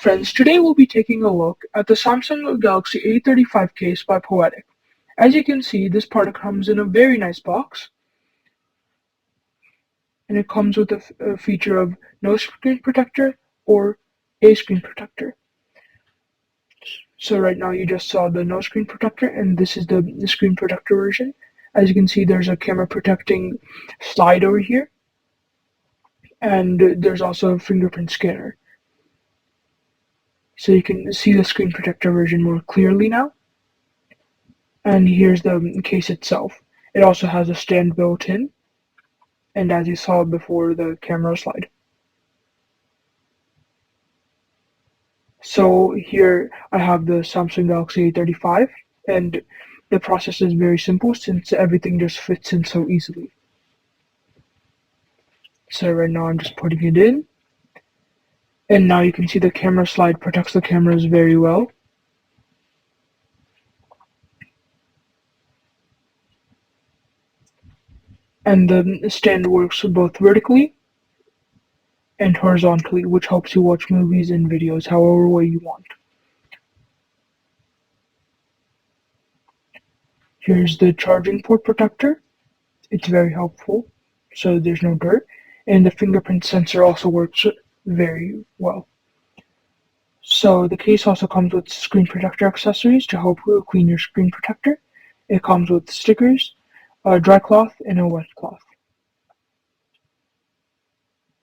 friends, today we'll be taking a look at the Samsung Galaxy A35 case by Poetic. As you can see, this product comes in a very nice box, and it comes with a feature of no screen protector or a screen protector. So right now you just saw the no screen protector, and this is the screen protector version. As you can see, there's a camera protecting slide over here, and there's also a fingerprint scanner. So you can see the screen protector version more clearly now. And here's the case itself. It also has a stand built in, and as you saw before, the camera slide. So here I have the Samsung Galaxy A35, and the process is very simple since everything just fits in so easily. So right now I'm just putting it in, and now you can see the camera slide protects the cameras very well. And the stand works both vertically and horizontally, which helps you watch movies and videos however way you want. Here's the charging port protector. It's very helpful, so there's no dirt. And the fingerprint sensor also works very well. So the case also comes with screen protector accessories to help clean your screen protector. It comes with stickers, a dry cloth, and a wet cloth.